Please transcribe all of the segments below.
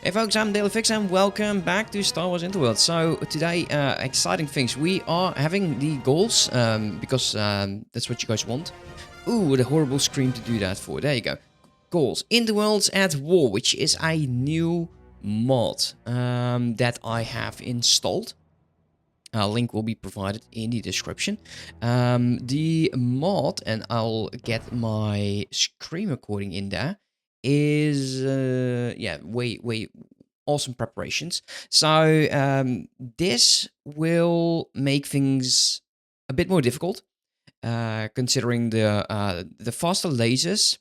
Hey folks, I'm Dyslexic and welcome back to Star Wars Interworlds. So today, exciting things. We are having the goals, because that's what you guys want. Ooh, the horrible screen to do that for. There you go. Goals. Interworlds at War, which is a new mod that I have installed. Link will be provided in the description. The mod, and I'll get my screen recording in there, is yeah, way awesome preparations. So this will make things a bit more difficult, considering the faster lasers,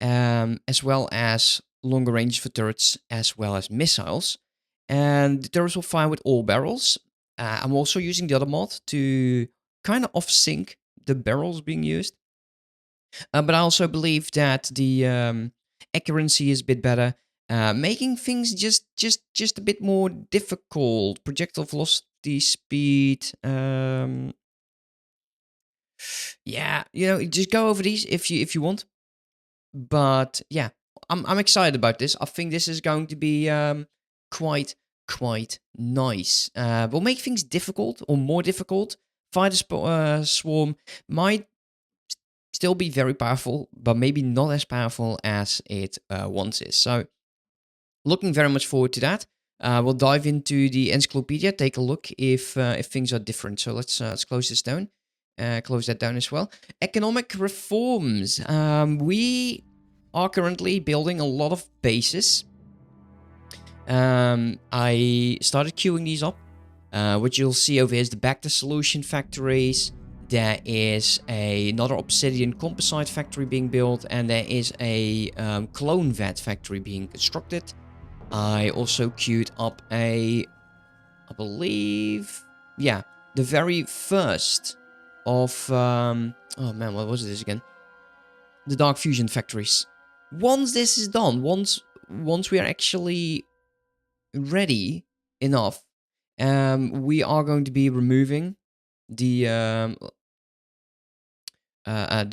as well as longer range for turrets, as well as missiles. And the turrets will fire with all barrels. I'm also using the other mod to kind of off-sync the barrels being used. But I also believe that the accuracy is a bit better, making things just a bit more difficult. Projectile velocity, speed. Yeah, just go over these if you want. But yeah, I'm excited about this. I think this is going to be quite nice. Will make things difficult or more difficult. Fighter Swarm might still be very powerful, but maybe not as powerful as it once is. So, looking very much forward to that. We'll dive into the encyclopedia, take a look if things are different. So let's close this down. Close that down as well. Economic reforms. We are currently building a lot of bases. I started queuing these up. What you'll see over here is the Back to Solution factories. There is another Obsidian Composite factory being built, and there is a Clone Vat factory being constructed. I also queued up I believe, yeah, the very first of, oh man, what was this again? The Dark Fusion factories. Once this is done, once we are actually ready enough, we are going to be removing the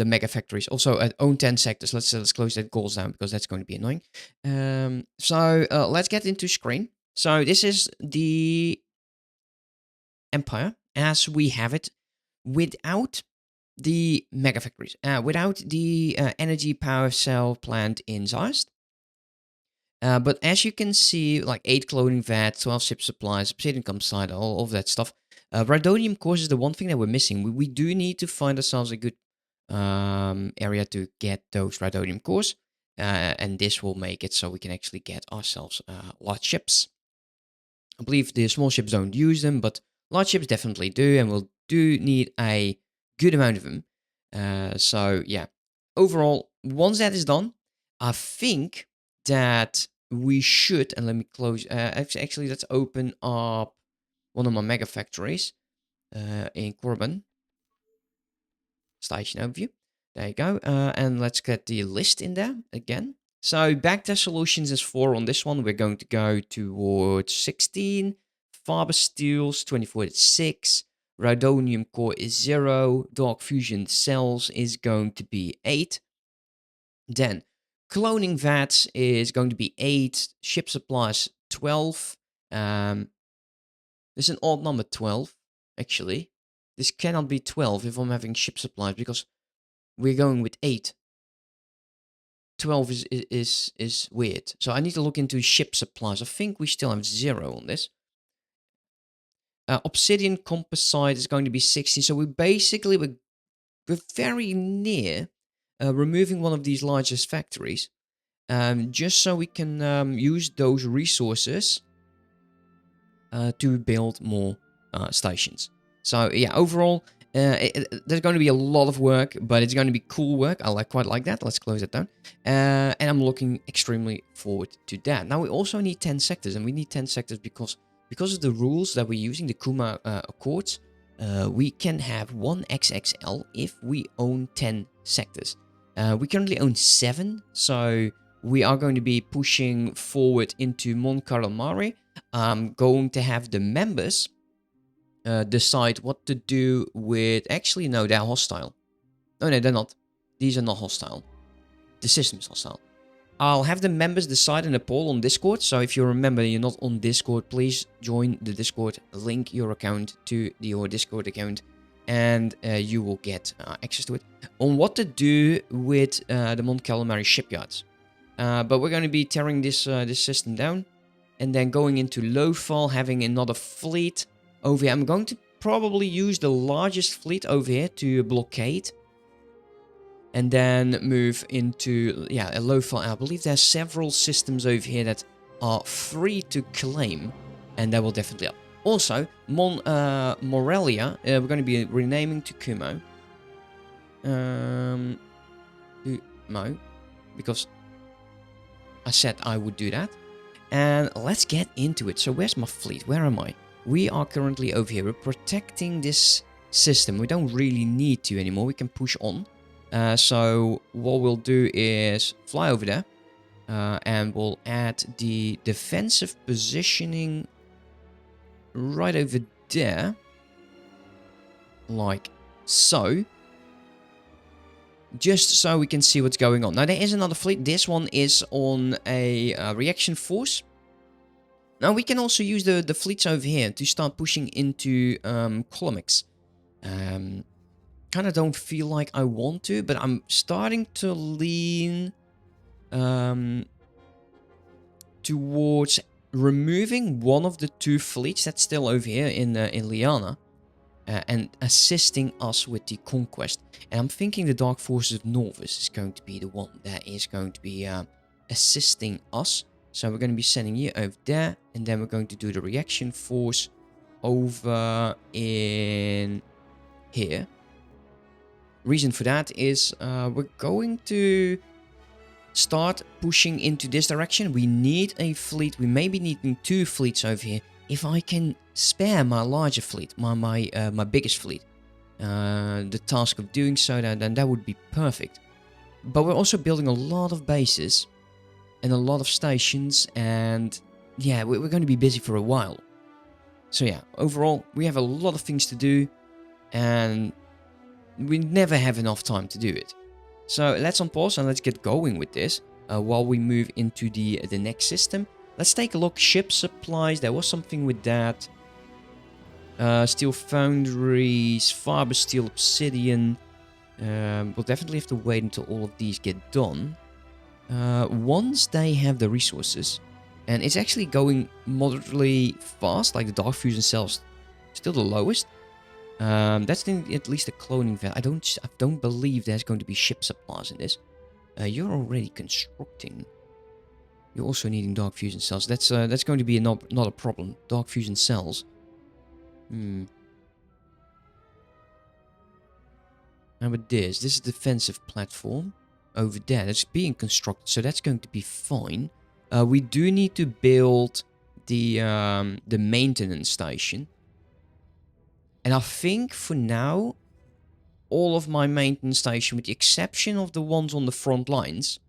mega factories. Also, own 10 sectors. Let's close that goals down because that's going to be annoying. So let's get into screen. So this is the Empire as we have it, without the mega factories, without the energy power cell plant in Zayst. But as you can see, like 8 cloning vats, 12 ship supplies, obsidian composite, all of that stuff. Rhydonium cores is the one thing that we're missing. We do need to find ourselves a good area to get those Rhydonium cores. And this will make it so we can actually get ourselves large ships. I believe the small ships don't use them, but large ships definitely do, and we'll do need a good amount of them. So yeah, overall, once that is done, I think that we should, and let me close, actually let's open up one of my mega factories in Corbin. Station overview. There you go. And let's get the list in there again. So back to solutions is 4 on this one. We're going to go towards 16. Fiber steels, 24 is 6. Rhydonium core is 0. Dark fusion cells is going to be 8. Then cloning vats is going to be 8. Ship supplies 12. There's an odd number 12, actually. This cannot be 12 if I'm having ship supplies, because we're going with 8. 12 is weird. So I need to look into ship supplies. I think we still have 0 on this. Obsidian composite is going to be 16. So we're very near removing one of these largest factories. Just so we can use those resources to build more stations. So yeah, overall, there's going to be a lot of work, but it's going to be cool work. I quite like that. Let's close it down. And I'm looking extremely forward to that. Now we also need 10 sectors, and we need 10 sectors because of the rules that we're using, the Kuma Accords. We can have 1 XXL if we own 10 sectors. We currently own 7, so we are going to be pushing forward into Mon Calamari. I'm going to have the members decide what to do with... Actually, no, they're hostile. No, they're not. These are not hostile. The system is hostile. I'll have the members decide in a poll on Discord. So if you remember you're not on Discord, please join the Discord. Link your account to your Discord account, and you will get access to it. On what to do with the Mont Calamari shipyards. But we're going to be tearing this system down, and then going into Lothal, having another fleet over here. I'm going to probably use the largest fleet over here to blockade. And then move into, yeah, a Lothal. I believe there's several systems over here that are free to claim. And that will definitely help. Also, Morelia, we're going to be renaming to Kumo. Kumo. Because I said I would do that. And let's get into it. So where's my fleet? Where am I? We are currently over here. We're protecting this system. We don't really need to anymore. We can push on. So what we'll do is fly over there. And we'll add the defensive positioning right over there. Like so. Just so we can see what's going on. Now, there is another fleet. This one is on a reaction force. Now, we can also use the fleets over here to start pushing into Colomix. Kind of don't feel like I want to, but I'm starting to lean towards removing one of the two fleets that's still over here in Liana. And assisting us with the conquest. And I'm thinking the Dark Forces of Novus is going to be the one that is going to be assisting us. So we're going to be sending you over there. And then we're going to do the reaction force over in here. Reason for that is we're going to start pushing into this direction. We need a fleet. We may be needing two fleets over here. If I can spare my larger fleet, my biggest fleet, the task of doing so, then that would be perfect. But we're also building a lot of bases and a lot of stations, and yeah, we're going to be busy for a while. So yeah, overall, we have a lot of things to do, and we never have enough time to do it. So let's unpause and let's get going with this while we move into the next system. Let's take a look. Ship supplies. There was something with that. Steel foundries. Fiber steel obsidian. We'll definitely have to wait until all of these get done. Once they have the resources. And it's actually going moderately fast. Like the dark fusion cells. Still the lowest. That's at least a cloning value. I don't believe there's going to be ship supplies in this. You're already constructing. You're also needing dark fusion cells. That's going to be not a problem. Dark fusion cells. How about this? This is a defensive platform over there. That's being constructed, so that's going to be fine. We do need to build the maintenance station. And I think for now, all of my maintenance station, with the exception of the ones on the front lines,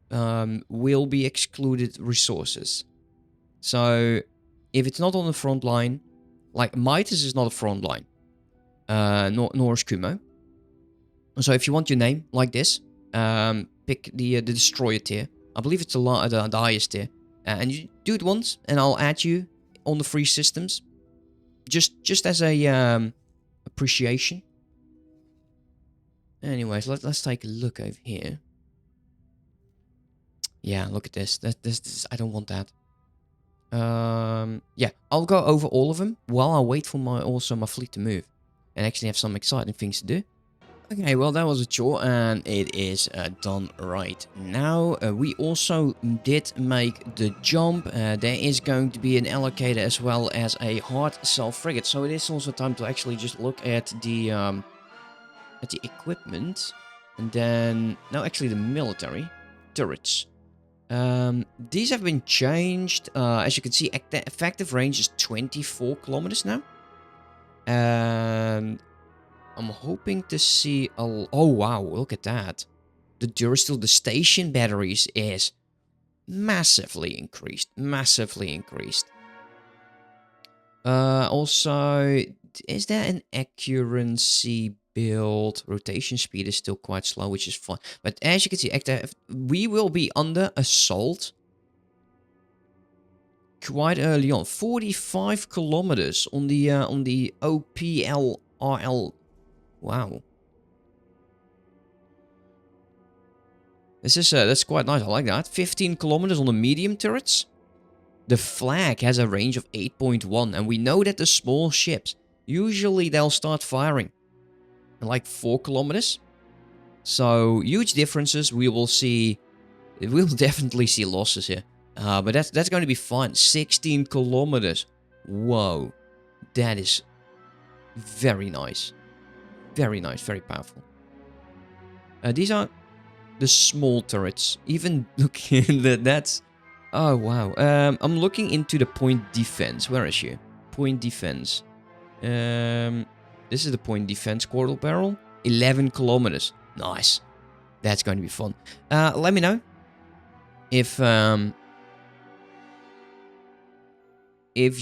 will be excluded resources. So if it's not on the front line, like Midas is not a front line, nor is Kumo. So if you want your name like this, pick the destroyer tier. I believe it's the highest tier, and you do it once, and I'll add you on the free systems, just as a appreciation. Anyways, let's take a look over here. Yeah, look at this. This I don't want that. Yeah, I'll go over all of them while I wait for my fleet to move and actually have some exciting things to do. Okay, well, that was a chore, and it is done right now. We also did make the jump. There is going to be an allocator as well as a hard cell frigate, so it is also time to actually just look at the equipment, and then no, actually the military turrets. These have been changed. As you can see, the effective range is 24 kilometers now. And I'm hoping to see oh wow, look at that. The Durasteel, the station batteries is massively increased. Also, is there an accuracy build. Rotation speed is still quite slow, which is fun. But as you can see, we will be under assault quite early on. 45 kilometers on the OPLRL. Wow. This is that's quite nice. I like that. 15 kilometers on the medium turrets. The flag has a range of 8.1, and we know that the small ships usually they'll start firing at like 4 kilometers. So huge differences. We will see. We'll definitely see losses here. But that's going to be fun. 16 kilometers. Whoa, that is very nice. Very nice. Very powerful. These are the small turrets. Even looking at that's... Oh, wow. I'm looking into the point defense. Where is she? Point defense. This is the point defense quarter barrel. 11 kilometers. Nice. That's going to be fun. Let me know if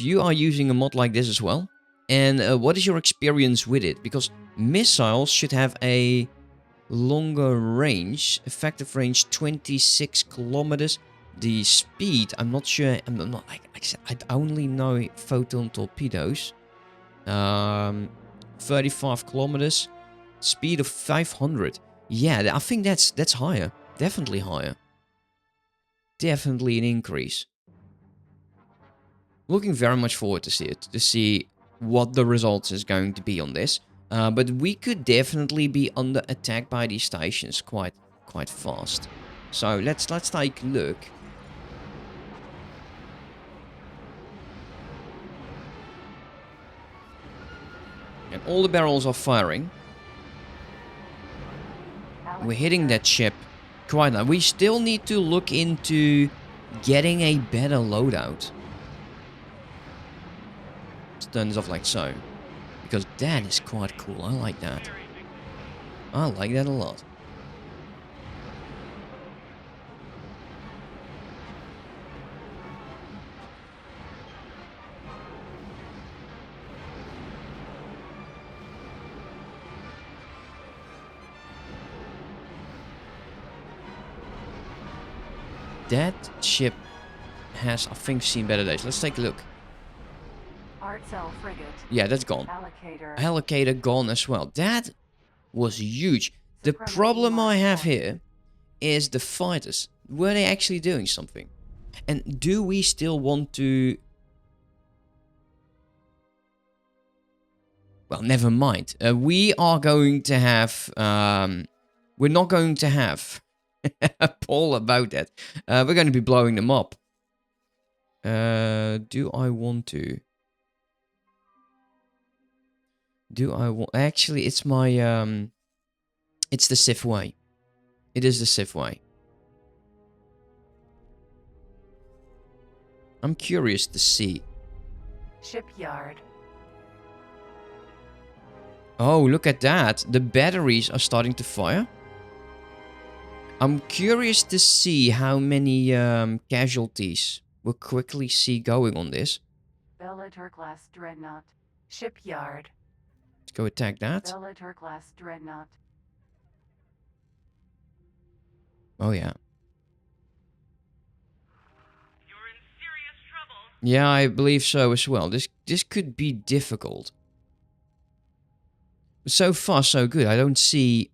you are using a mod like this as well. And what is your experience with it? Because missiles should have a longer range. Effective range 26 kilometers. The speed, I'm not sure. I'm not like I said. I only know photon torpedoes. 35 kilometers. Speed of 500. Yeah, I think that's higher. Definitely higher. Definitely an increase. Looking very much forward to see it. To see what the results is going to be on this. But we could definitely be under attack by these stations quite fast. So let's take a look. And all the barrels are firing. We're hitting that ship quite now. We still need to look into getting a better loadout. Turns off like so. Because that is quite cool. I like that. I like that a lot. That ship has, I think, seen better days. Let's take a look. Yeah, that's gone. Allocator gone as well. That was huge. The problem I have here is the fighters. Were they actually doing something? And do we still want to... Well, never mind. We are going to have... we're not going to have a poll about that. We're going to be blowing them up. Do I want to... Do I want... Actually, it's my... It's the Sith way. It is the Sith way. I'm curious to see. Shipyard. Oh, look at that. The batteries are starting to fire. I'm curious to see how many casualties we'll quickly see going on this. Bellator-class dreadnought. Shipyard. Let's go attack that. Bellator-class dreadnought. Oh, yeah. You're in serious trouble. Yeah, I believe so as well. This could be difficult. So far, so good. I don't see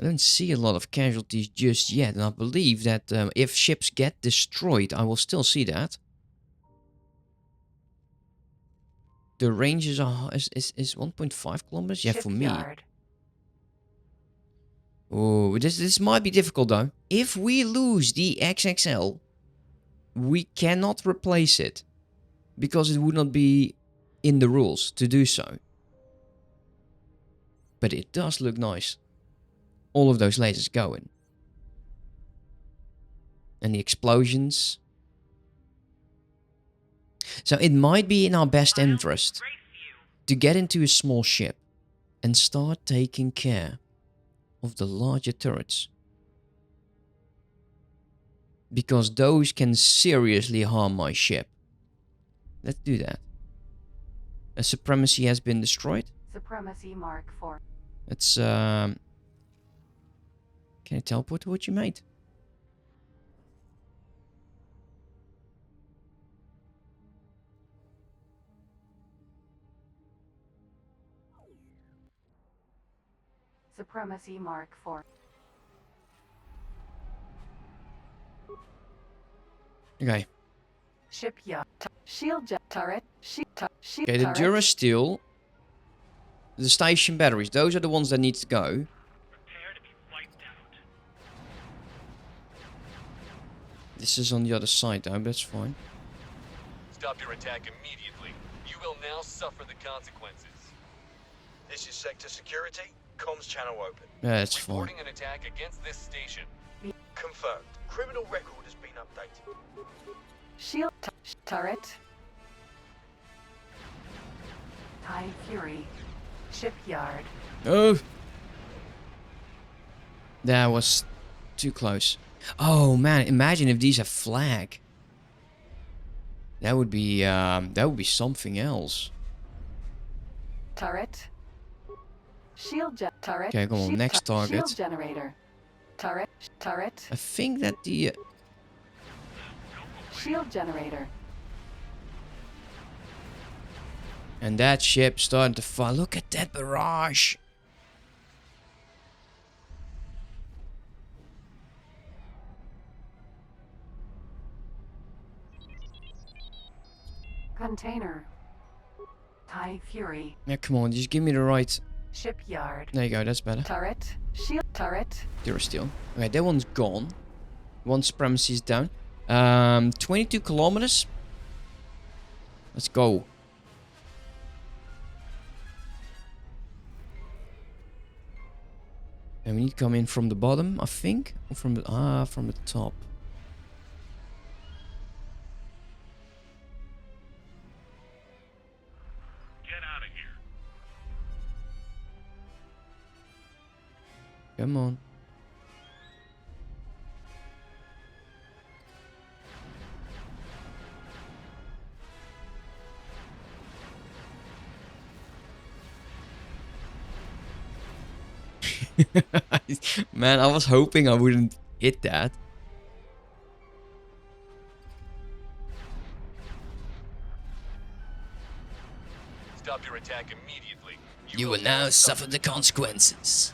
a lot of casualties just yet. And I believe that if ships get destroyed, I will still see that. The range is 1.5 kilometers? Yeah, for me. Oh, this might be difficult though. If we lose the XXL, we cannot replace it. Because it would not be in the rules to do so. But it does look nice. All of those lasers going. And the explosions. So it might be in our best interest to get into a small ship and start taking care of the larger turrets. Because those can seriously harm my ship. Let's do that. A supremacy has been destroyed. Supremacy Mark 4. It's Can I teleport to what you made? Supremacy Mark 4. Okay. Shipyard. Shield jet turret. Shield Okay, the turret. Durasteel, the station batteries, those are the ones that need to go. Prepare to be wiped out. This is on the other side though, but that's fine. Stop your attack immediately. You will now suffer the consequences. This is Sector Security. Comms channel open. Yeah, that's fine. Reporting an attack against this station. Confirmed. Criminal record has been updated. Shield turret. TIE Fury. Shipyard. Oh! That was too close. Oh man, imagine if these have flag. That would be something else. Turret. Shield jet turret. Okay, come on, Shield next target. Shield generator. Turret. Turret. I think that the Shield generator. and that ship starting to fire. Look at that barrage. Container. TIE Fury. Yeah, come on, just give me the right. Shipyard. There you go, that's better. Turret. Shield turret. Durasteel. Okay, that one's gone. One supremacy is down. 22 kilometers. Let's go. And we need to come in from the bottom, I think, or from the top. Get out of here. Come on. Man, I was hoping I wouldn't hit that. Stop your attack immediately. You will now suffer the consequences.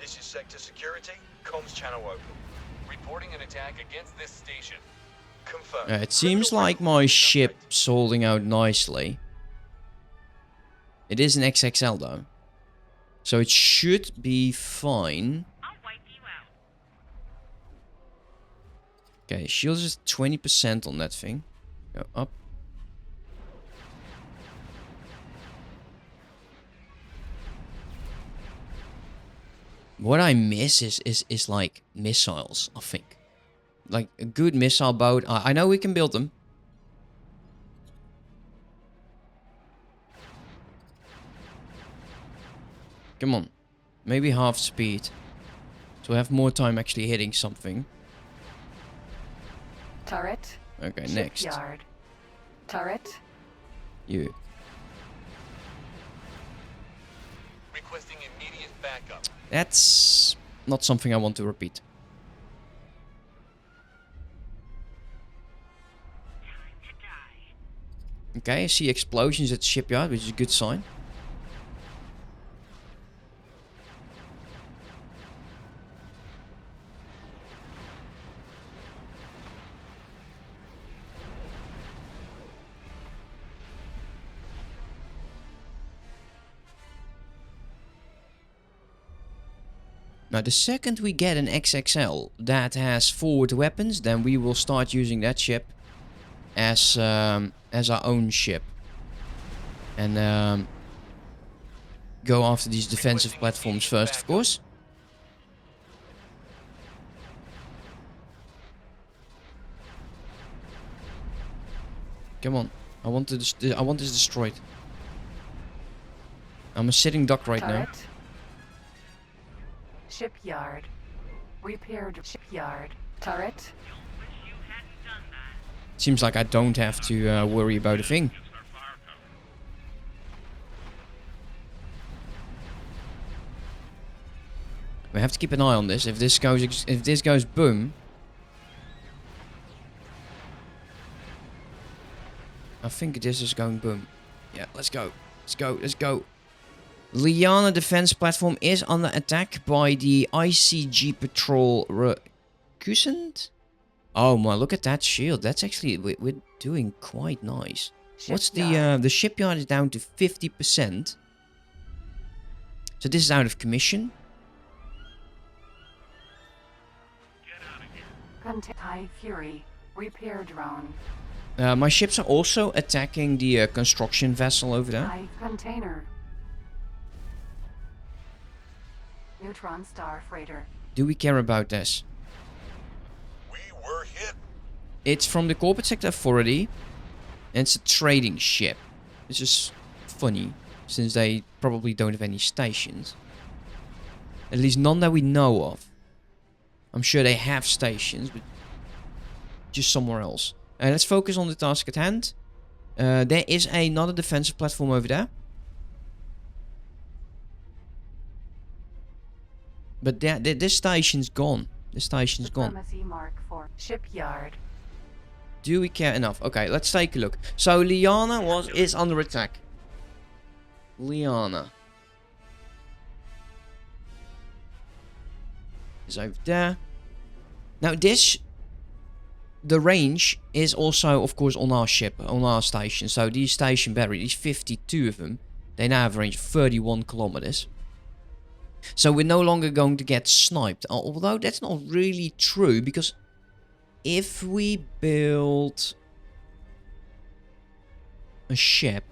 This is Sector Security. Comms channel open. Reporting an attack against this station. Confirmed. It seems Criminal like record my has been ship's holding out nicely. It is an XXL though. So it should be fine. I'll wipe you out. Okay, shields is 20% on that thing. Go up. What I miss is like missiles, I think. Like a good missile boat. I know we can build them. Come on. Maybe half speed. So we have more time actually hitting something. Turret. Okay, next. Shipyard. Turret. You. Requesting immediate backup. That's not something I want to repeat. Time to die. Okay, I see explosions at the shipyard, which is a good sign. Now, the second we get an XXL that has forward weapons, then we will start using that ship as our own ship. And go after these defensive platforms first, of course. Come on, I want this destroyed. I'm a sitting duck right now. Turret. Shipyard. Repaired shipyard. Turret. Wish you hadn't done that. Seems like I don't have to worry about a thing. Just our firepower. We have to keep an eye on this. If this goes boom, I think this is going boom. Yeah, let's go. Let's go. Let's go. Liana defense platform is under attack by the ICG patrol recusant. Oh my, look at that shield. That's actually, we're doing quite nice. What's the shipyard is down to 50%. So this is out of commission. High Fury. Repair drone. My ships are also attacking the construction vessel over there. High container. Neutron Star Freighter. Do we care about this? We were hit. It's from the Corporate Sector Authority. And it's a trading ship. This is funny, since they probably don't have any stations. At least none that we know of. I'm sure they have stations, but just somewhere else. Let's focus on the task at hand. There is another defensive platform over there. But this station's gone. This station's gone. Supremacy Mark IV. Shipyard. Do we care enough? Okay, let's take a look. So Liana is under attack. Liana is over there. Now the range is also, of course, on our ship, on our station. So these station batteries, these 52 of them, they now have a range of 31 kilometers. So we're no longer going to get sniped. Although that's not really true, because if we build a ship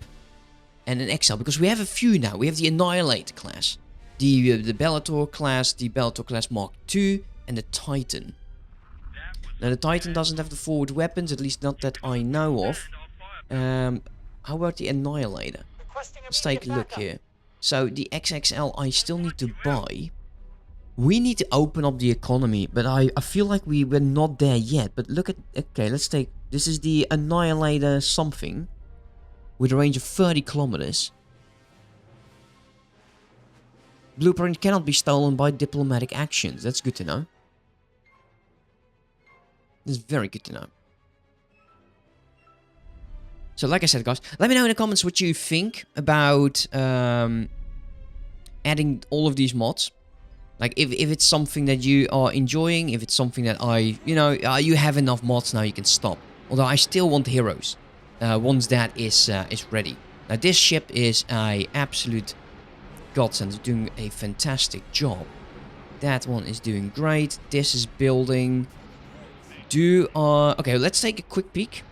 and an XL, because we have a few now. We have the Annihilator class, the Bellator class, the Bellator class Mark II, and the Titan. Now the Titan doesn't have the forward weapons, at least not that I know of. How about the Annihilator? Let's take a look here. So the XXL I still need to buy. We need to open up the economy, but I feel like we're not there yet. But look at, okay, let's take, this is the Annihilator something, with a range of 30 kilometers. Blueprint cannot be stolen by diplomatic actions. That's good to know. That's very good to know. So like I said, guys, let me know in the comments what you think about adding all of these mods. Like, if it's something that you are enjoying, if it's something that you have enough mods now, you can stop. Although I still want heroes once that is ready. Now this ship is a absolute godsend. It's doing a fantastic job. That one is doing great. This is building. Okay, let's take a quick peek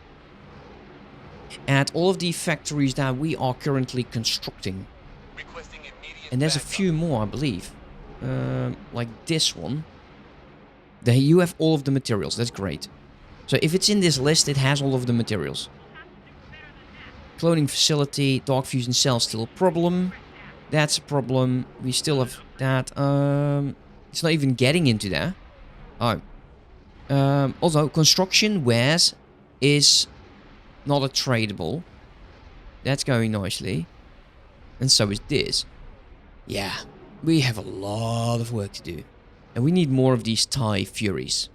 at all of the factories that we are currently constructing. And there's a few more, I believe. Like this one. There you have all of the materials. That's great. So if it's in this list, it has all of the materials. Cloning facility, dark fusion cell still a problem. That's a problem. We still have that. It's not even getting into there. Oh. Also, construction wares is not a tradable. That's going nicely. And so is this. Yeah, we have a lot of work to do. And we need more of these TIE Furies.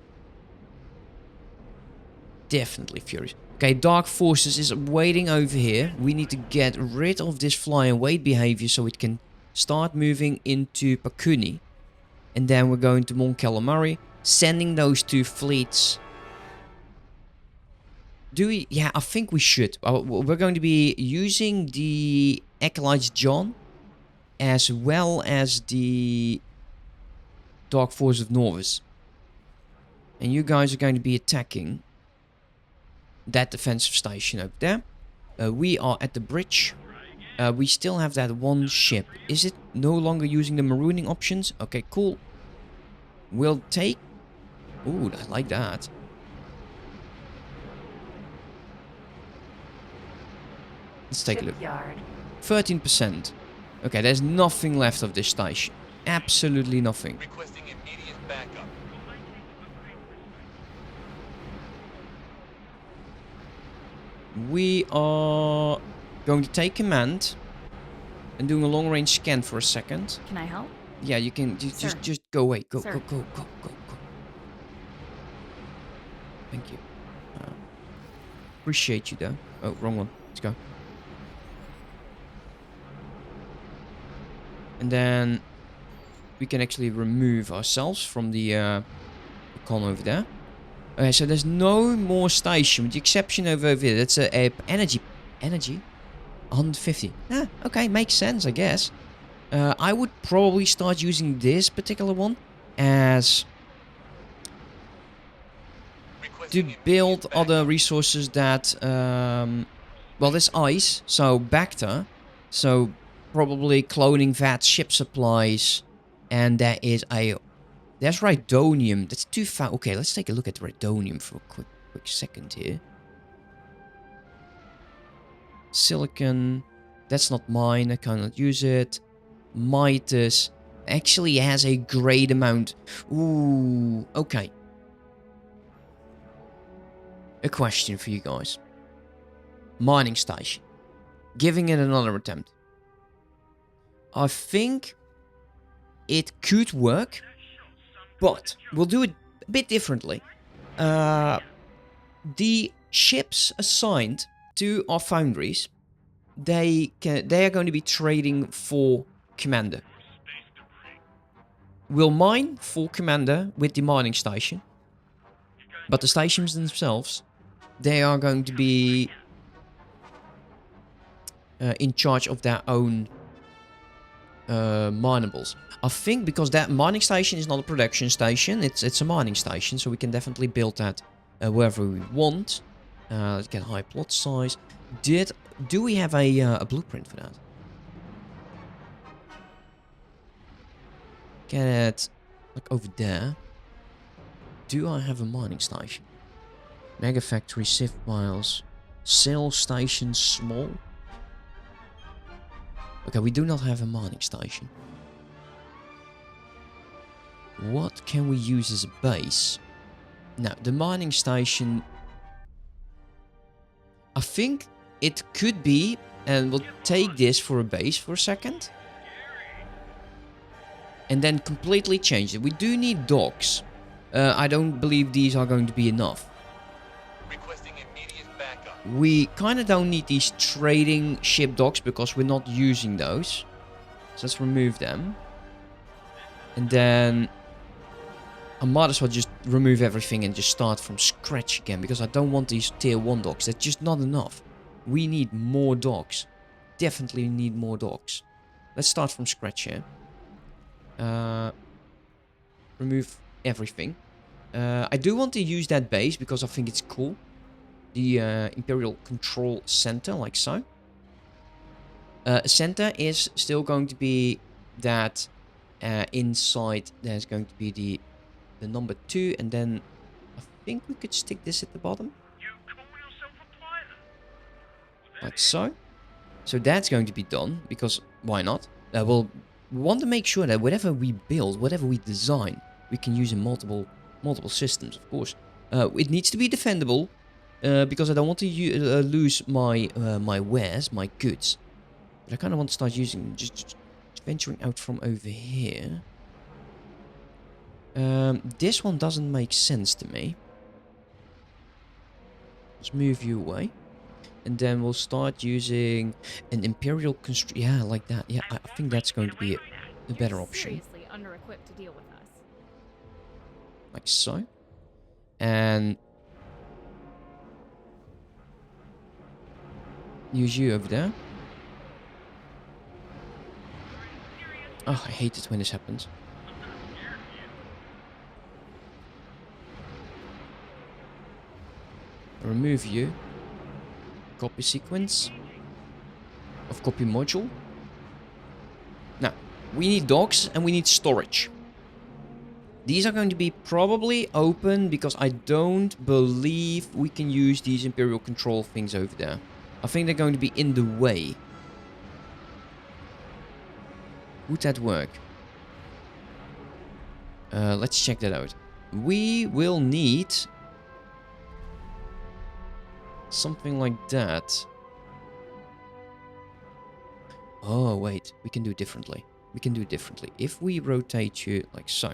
Definitely Furies. Okay, Dark Forces is waiting over here. We need to get rid of this fly and wait behavior so it can start moving into Pakuni. And then we're going to Mon Calamari, sending those two fleets. Do we? Yeah, I think we should. We're going to be using the Acolytes John, as well as the Dark Force of Novus. And you guys are going to be attacking that defensive station over there. We are at the bridge. We still have that one ship. Is it no longer using the marooning options? Okay, cool. We'll take... Ooh, I like that. Let's take a look. 13%. Okay, there's nothing left of this station. Absolutely nothing. Requesting immediate backup. We are going to take command and doing a long-range scan for a second. Can I help? Yeah, you can Sir. just go away. Go, Sir. go, go, go, go, go. Thank you. Appreciate you though. Oh, wrong one. Let's go. And then we can actually remove ourselves from the con over there. Okay, so there's no more station, with the exception of over here. That's a energy. 150. Ah, okay, makes sense, I guess. I would probably start using this particular one as to Requesting build immediate other backup. resources that, well, there's ice, so Bacta, so probably cloning vat, ship supplies, and there's Rhydonium. That's too far. Okay, let's take a look at Rhydonium for a quick second here. Silicon, that's not mine, I cannot use it. Midas actually has a great amount. Ooh, okay. A question for you guys. Mining station. Giving it another attempt. I think it could work, but we'll do it a bit differently. The ships assigned to our foundries, they are going to be trading for Commander. We'll mine for Commander with the mining station, but the stations themselves, they are going to be in charge of their own minables. I think because that mining station is not a production station, it's a mining station, so we can definitely build that wherever we want. Let's get high plot size. Do we have a blueprint for that? Get it like over there. Do I have a mining station? Mega factory, Sith miles, sales station, small. Okay, we do not have a mining station. What can we use as a base? Now, the mining station, I think it could be, and we'll take this for a base for a second. And then completely change it. We do need docks. I don't believe these are going to be enough. Requesting immediate backup. We kind of don't need these trading ship docks because we're not using those. So let's remove them. And then I might as well just remove everything and just start from scratch again, because I don't want these tier 1 docks. That's just not enough. We need more docks. Definitely need more docks. Let's start from scratch here. Remove everything. I do want to use that base because I think it's cool. The Imperial Control Center, like so. Center is still going to be that inside. There's going to be the number 2, and then I think we could stick this at the bottom. You call yourself a pilot? Like so. So that's going to be done, because why not? We'll want to make sure that whatever we build, whatever we design, we can use in multiple systems, of course. It needs to be defendable, because I don't want to lose my my wares, my goods. But I kind of want to start using, just venturing out from over here. This one doesn't make sense to me. Let's move you away. And then we'll start using an Imperial construct. Yeah, like that. Yeah, I think that's going to be a better option. Seriously under-equipped to deal with us. Like so. And use you over there. Oh, I hate it when this happens. Remove you. Copy sequence of copy module. Now, we need docks and we need storage. These are going to be probably open because I don't believe we can use these Imperial control things over there. I think they're going to be in the way. Would that work? Let's check that out. We will need something like that. Oh, wait. We can do it differently. we can do it differently. If we rotate you like so,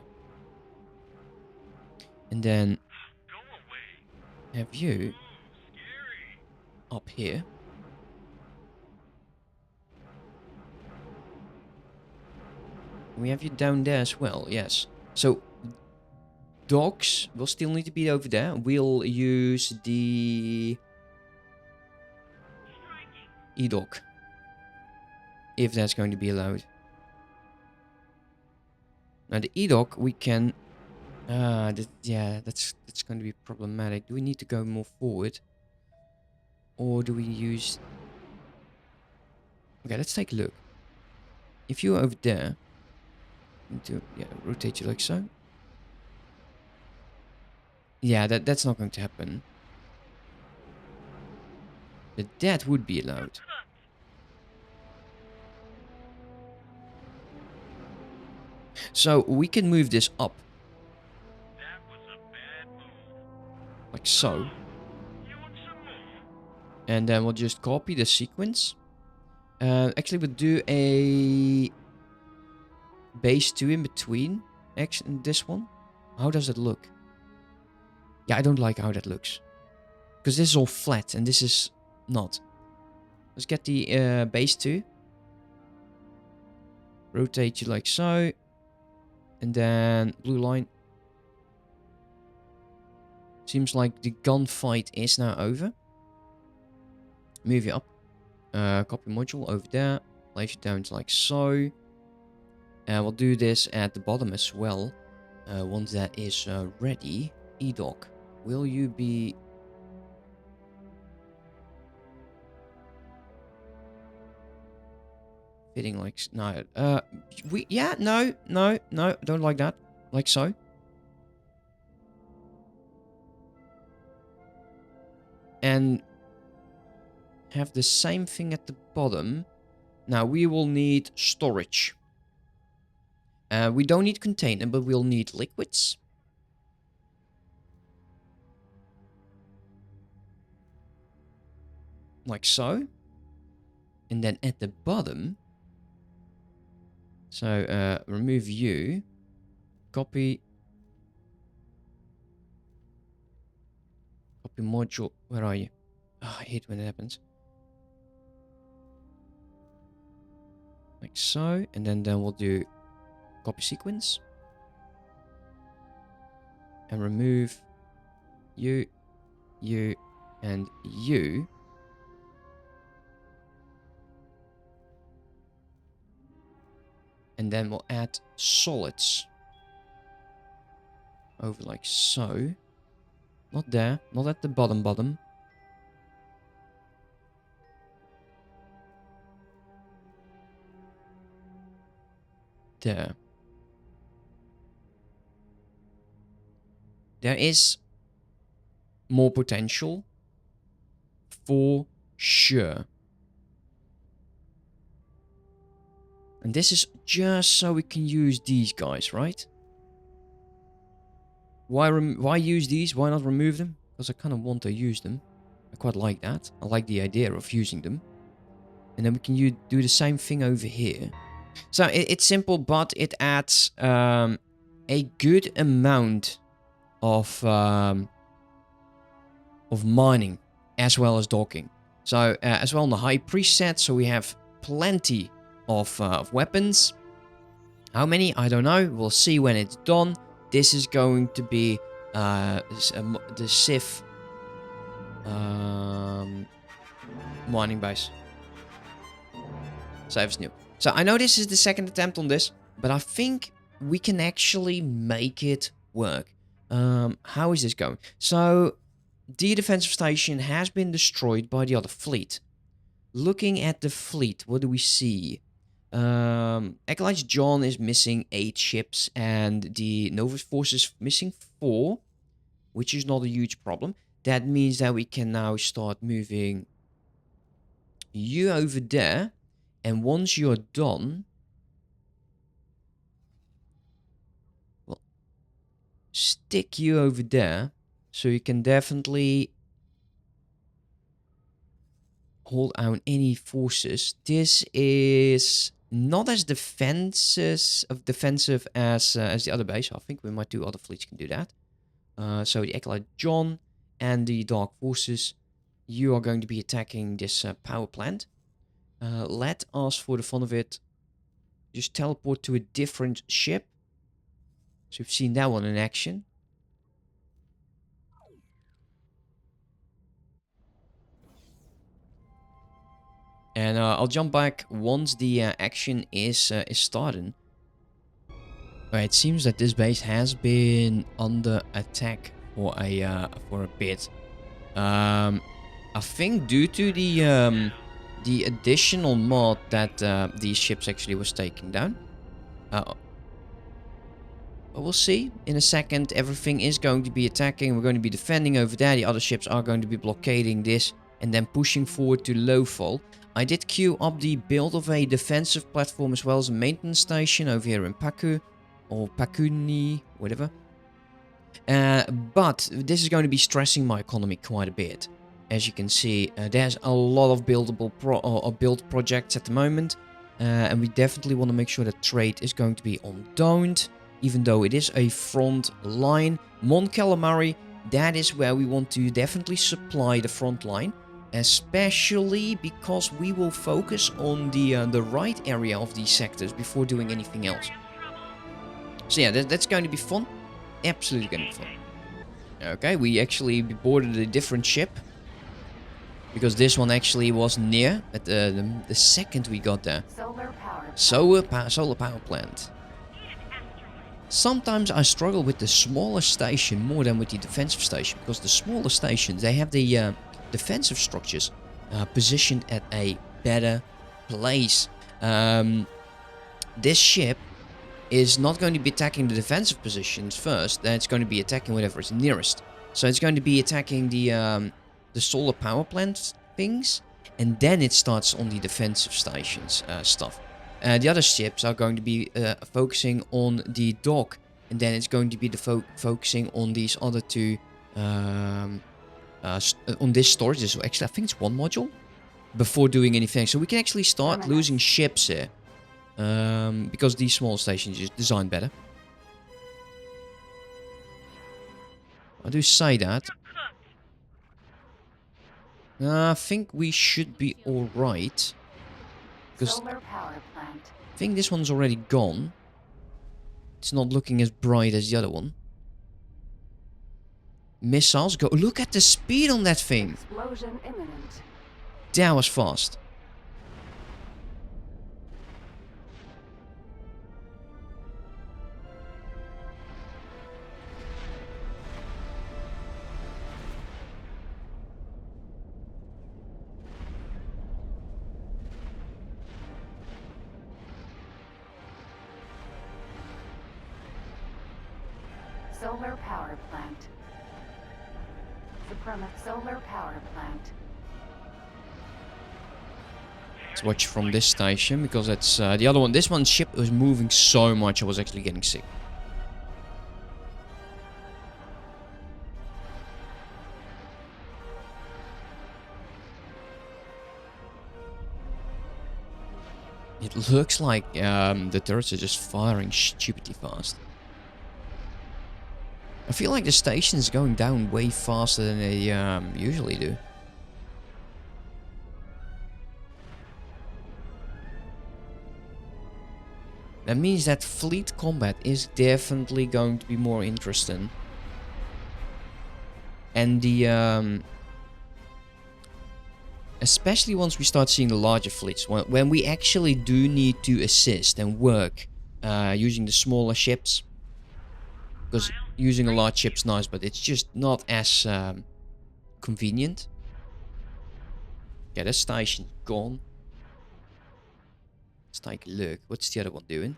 and then Go away. have you Ooh, scary. up here. We have you down there as well, yes. So, dogs will still need to be over there. We'll use the e-dog, if that's going to be allowed. Now, the e-dog, we can... yeah, that's going to be problematic. Do we need to go more forward? Or do we use... Okay, let's take a look. If you're over there... rotate you like so. Yeah, that's not going to happen. But that would be allowed. So we can move this up. That was a bad move. Like so. You want some more? And then we'll just copy the sequence. Actually, we'll do a base 2 in between. Actually, this one. How does it look? Yeah, I don't like how that looks. Because this is all flat and this is not. Let's get the base 2. Rotate you like so. And then blue line. Seems like the gunfight is now over. Move you up. Copy module over there. Place you down to like so. And we'll do this at the bottom as well. Once that is ready. E-Doc, will you be... fitting like... No. Yeah, no. Don't like that. Like so. And have the same thing at the bottom. Now we will need storage. We don't need container, but we'll need liquids. Like so. And then at the bottom. So remove you. Copy. Copy module. Where are you? Oh, I hate when it happens. Like so. And then we'll do copy sequence. And remove you, and you. And then we'll add solids. Over like so. Not there. Not at the bottom. There. There is more potential. For sure. And this is just so we can use these guys, right? Why use these? Why not remove them? Because I kind of want to use them. I quite like that. I like the idea of using them. And then we can do the same thing over here. So it's simple, but it adds a good amount of mining as well as docking. So as well on the high preset, so we have plenty of weapons. How many? I don't know. We'll see when it's done. This is going to be the Sith mining base. So it's new. So I know this is the second attempt on this, but I think we can actually make it work. How is this going? So the defensive station has been destroyed by the other fleet. Looking at the fleet, what do we see? Acolyte John is missing 8 ships, and the Novus force is missing 4, which is not a huge problem. That means that we can now start moving you over there, and once you're done, well, stick you over there, so you can definitely hold down any forces. This is not as defensive as the other base. I think we might do other fleets can do that. So the Acolyte John and the Dark Forces, you are going to be attacking this power plant. Let us, for the fun of it, just teleport to a different ship. So we've seen that one in action. And I'll jump back once the action is started. Right, it seems that this base has been under attack for a bit. I think due to the additional mod that these ships actually was taking down. But we'll see. In a second, everything is going to be attacking. We're going to be defending over there. The other ships are going to be blockading this and then pushing forward to Lowfall. I did queue up the build of a defensive platform as well as a maintenance station over here in Paku. Or Pakuni, whatever. But this is going to be stressing my economy quite a bit. As you can see, there's a lot of buildable build projects at the moment. And we definitely want to make sure that trade is going to be undoned. Even though it is a front line. Mon Calamari, that is where we want to definitely supply the front line. Especially because we will focus on the right area of these sectors before doing anything else. So yeah, that's going to be fun. Absolutely going to be fun. Okay, we actually boarded a different ship. Because this one actually was near at the second we got there. Solar power plant. Sometimes I struggle with the smaller station more than with the defensive station. Because the smaller stations, they have the defensive structures positioned at a better place. This ship is not going to be attacking the defensive positions first, then it's going to be attacking whatever is nearest. So it's going to be attacking the solar power plant things, and then it starts on the defensive stations stuff. The other ships are going to be focusing on the dock, and then it's going to be focusing on these other two, on this storage. So actually, I think it's one module before doing anything. So we can actually start losing ships here. Because these small stations is designed better. I do say that. I think we should be alright. Because I think this one's already gone. It's not looking as bright as the other one. Missiles go. Look at the speed on that thing. Explosion imminent. That was fast. Solar power plant. Supremacist solar power plant. Let's watch from this station because it's the other one. This one's ship was moving so much I was actually getting sick. It looks like the turrets are just firing stupidly fast. I feel like the station's going down way faster than they usually do. That means that fleet combat is definitely going to be more interesting. And the especially once we start seeing the larger fleets, when we actually do need to assist and work using the smaller ships. Because using a large ship's nice, but it's just not as convenient. Yeah, that station's gone. Let's take a look. What's the other one doing?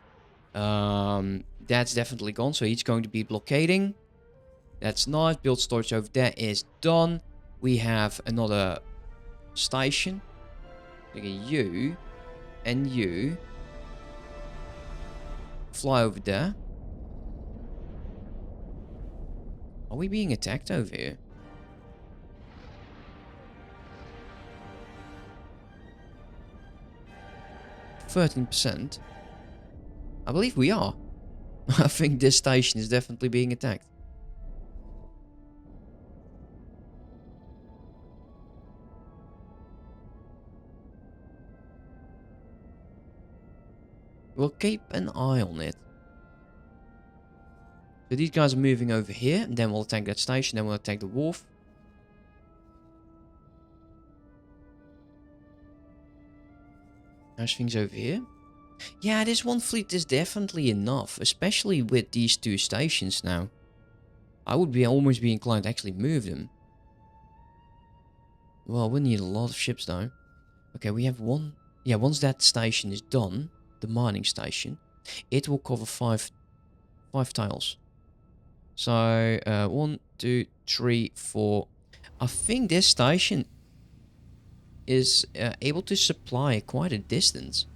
That's definitely gone, so he's going to be blockading. That's nice. Build storage over there is done. We have another station. Look at you. And you. Fly over there. Are we being attacked over here? I 13%. I believe we are. I think this station is definitely being attacked. We'll keep an eye on it. So these guys are moving over here, and then we'll attack that station, then we'll attack the wharf. There's things over here. Yeah, this one fleet is definitely enough, especially with these two stations now. I would almost be inclined to actually move them. Well, we need a lot of ships though. Okay, we have one. Yeah, once that station is done, the mining station, it will cover five tiles. So 1, 2, 3, 4. I think this station is able to supply quite a distance.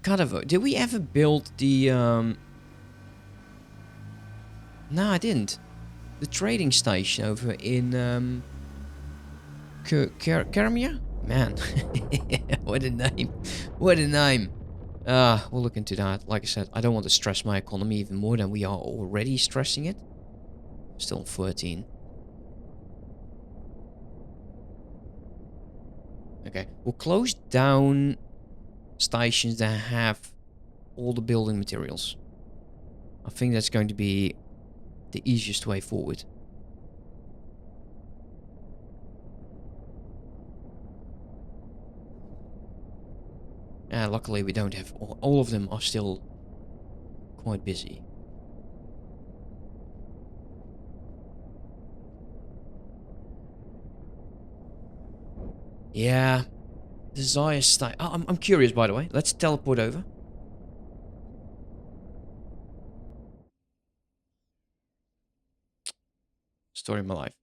Did we ever build the... No, I didn't. The trading station over in... Karamia? Man, what a name. What a name. We'll look into that. Like I said, I don't want to stress my economy even more than we are already stressing it. Still on 13. Okay, we'll close down stations that have all the building materials. I think that's going to be the easiest way forward. Luckily we don't have all of them are still quite busy. Yeah, desire state. Oh, I'm curious, by the way. Let's teleport over. Story of my life.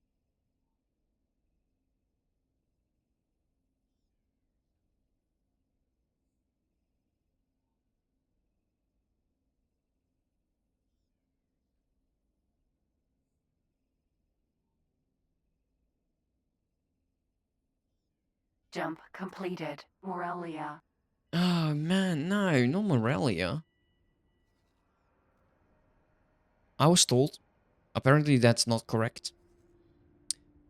Jump completed. Morelia. Oh man, no, not Morelia. I was told, apparently that's not correct,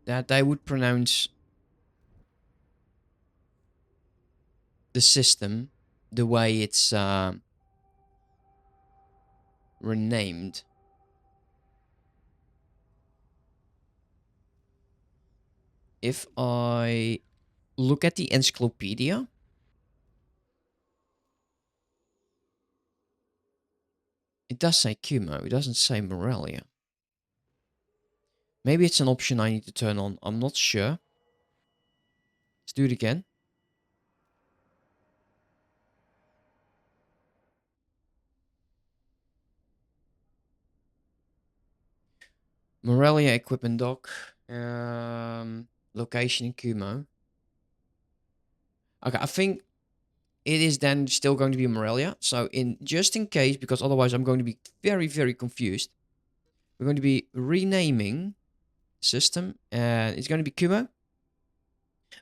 that they would pronounce the system the way it's renamed. If I look at the encyclopedia, it does say Kumo, it doesn't say Morelia. Maybe it's an option I need to turn on, I'm not sure. Let's do it again. Morelia equipment dock. Location in Kumo. Okay, I think it is then still going to be Morelia. So just in case, because otherwise I'm going to be very, very confused. We're going to be renaming system, and it's going to be Kumo.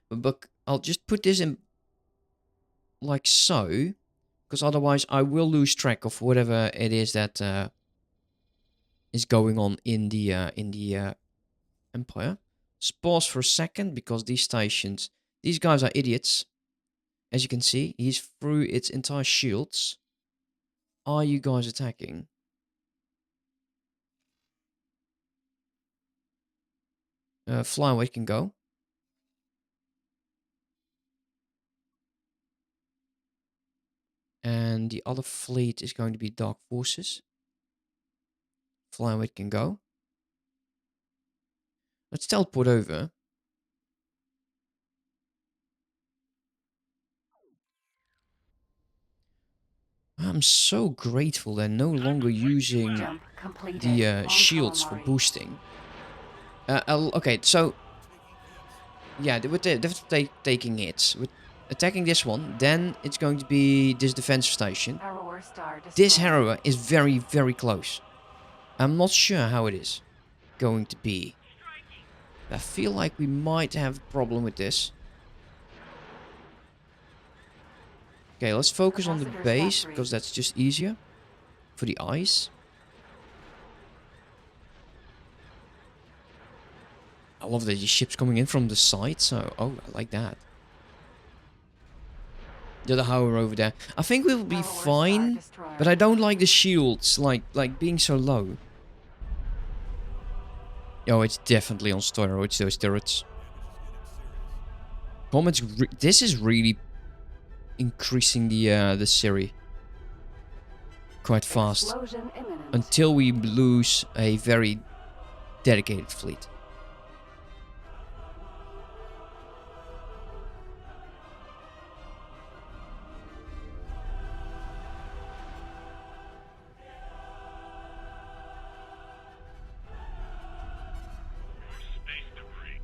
But I'll just put this in like so, because otherwise I will lose track of whatever it is that is going on in the Empire. Let's pause for a second, because these stations, these guys are idiots. As you can see, he's through its entire shields. Are you guys attacking? Flyweight can go. And the other fleet is going to be Dark Forces. Flyweight can go. Let's teleport over. I'm so grateful they're no longer using Jump completed. the shields for boosting. Okay, so yeah, they're taking hits. With attacking this one, then it's going to be this defense station. Harrower Star This destroyed. Harrower is very, very close. I'm not sure how it is going to be. I feel like we might have a problem with this. Okay, let's focus on the Capacitors base, battery. because that's just easier for the eyes. I love that the ship's coming in from the side, so... Oh, I like that. The other Howler over there. I think we'll be Star fine, Destroyer. but I don't like the shields, like being so low. Oh, it's definitely on steroids, those turrets. Comets, this is really increasing the Siri quite fast. Explosion imminent. Until we lose a very dedicated fleet. Space debris.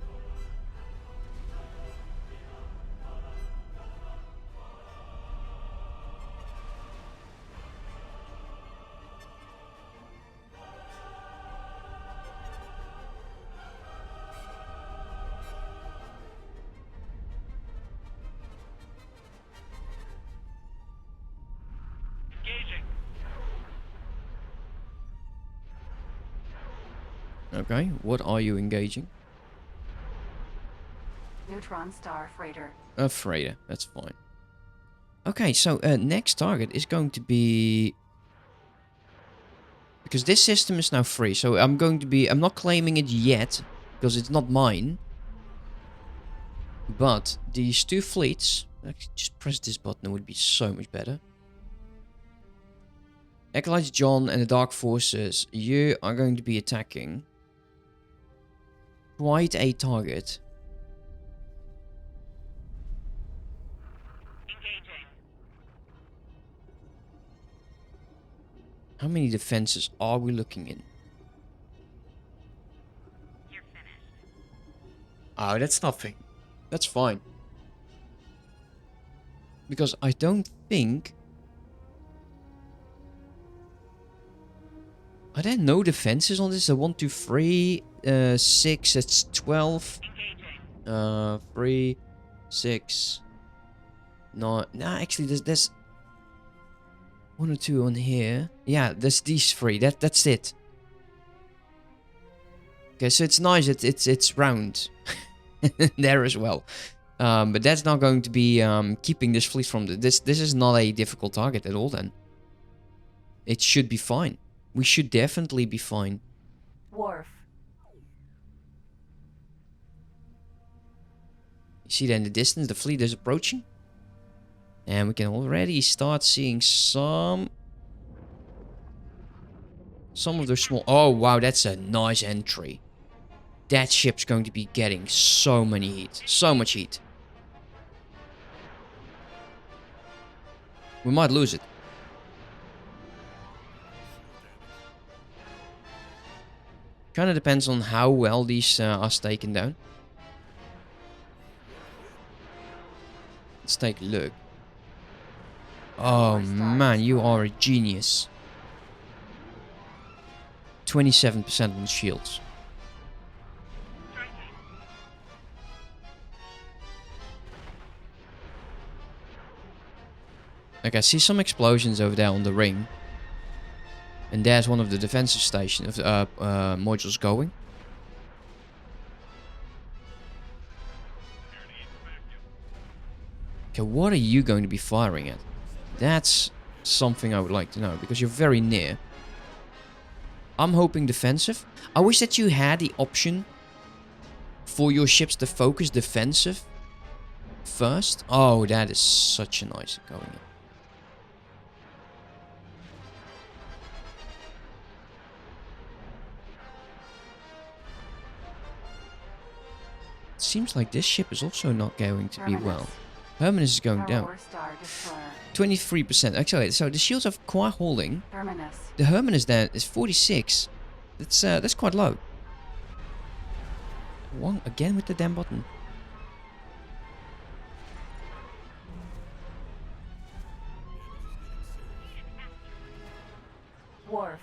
Engaging. Okay, what are you engaging? Neutron star freighter. A freighter, that's fine. Okay, so next target is going to be... Because this system is now free, so I'm not claiming it yet, because it's not mine. But these two fleets... Actually, just press this button, it would be so much better. Acolyte John and the Dark Forces, you are going to be attacking quite a target. Engaging. How many defenses are we looking in? You're finished. Oh, that's nothing. That's fine. Because I don't think... Are there no defenses on this? 1, 2, 3, 6, that's 12. Engaging. 3, 6. No, nah, actually, there's 1 or 2 on here. Yeah, there's these 3. That's it. Okay, so it's nice. It's round there as well. But that's not going to be keeping this fleet from this. This is not a difficult target at all. Then it should be fine. We should definitely be fine. Wharf. You see that in the distance, the fleet is approaching. And we can already start seeing some of the small... Oh, wow, that's a nice entry. That ship's going to be getting so many heat. So much heat. We might lose it. Kind of depends on how well these are taken down. Let's take a look. Oh man, you are a genius. 27% on the shields. Like I see some explosions over there on the ring. And there's one of the defensive station of modules going. Okay, what are you going to be firing at? That's something I would like to know, because you're very near. I'm hoping defensive. I wish that you had the option for your ships to focus defensive first. Oh, that is such a nice going in. Seems like this ship is also not going to be well. Terminus is going down. 23%. Actually, so the shields are quite holding. Terminus. The Herminus there is 46. That's quite low. One again with the damn button. Wharf.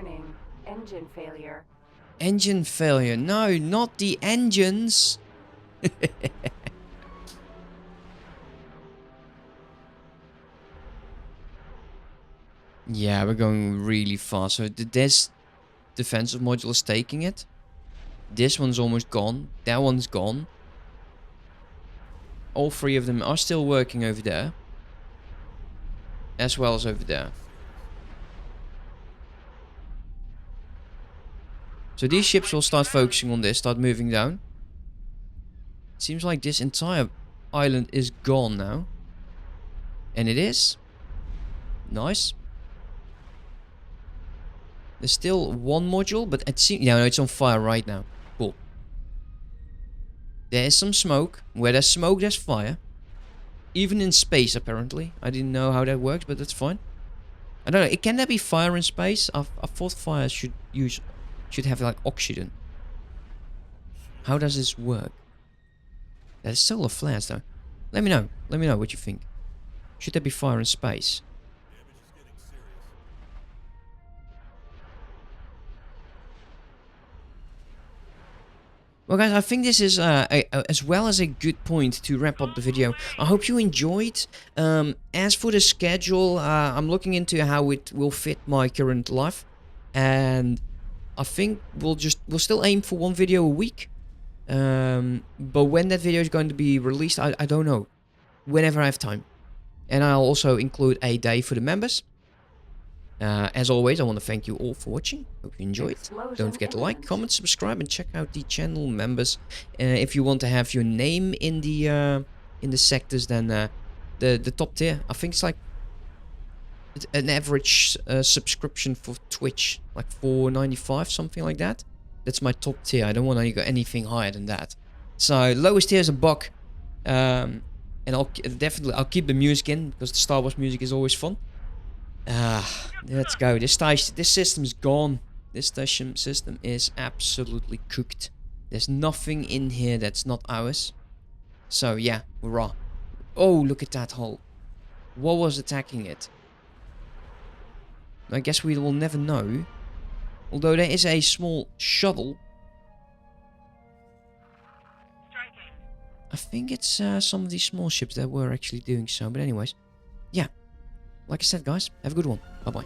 Warning. Engine failure. Engine failure. No, not the engines. Yeah, we're going really fast. So this defensive module is taking it. This one's almost gone. That one's gone. All three of them are still working over there. As well as over there. So these ships will start focusing on this, start moving down. Seems like this entire island is gone now. And it is. Nice. There's still one module, but it seems... Yeah, no, it's on fire right now. Cool. There is some smoke. Where there's smoke, there's fire. Even in space, apparently. I didn't know how that works, but that's fine. I don't know. Can there be fire in space? I thought fire should have like oxygen. How does this work? There's solar flares though. Let me know. Let me know what you think. Should there be fire in space? Well guys, I think this is as well as a good point to wrap up the video. I hope you enjoyed. As for the schedule, I'm looking into how it will fit my current life. And I think we'll still aim for one video a week. But when that video is going to be released, I don't know. Whenever I have time. And I'll also include a day for the members. As always, I want to thank you all for watching. Hope you enjoyed. Don't forget to like, comment, subscribe, and check out the channel members. If you want to have your name in the sectors, then the top tier. I think it's like an average subscription for Twitch, like $4.95, something like that. That's my top tier. I don't want to go anything higher than that. So lowest tier is $1. And I'll keep the music in because the Star Wars music is always fun. Let's go. This system's gone. This system is absolutely cooked. There's nothing in here that's not ours. So yeah, hurrah. Oh, look at that hole. What was attacking it? I guess we will never know. Although there is a small shuttle. I think it's some of these small ships that were actually doing so. But anyways, yeah. Like I said, guys, have a good one. Bye-bye.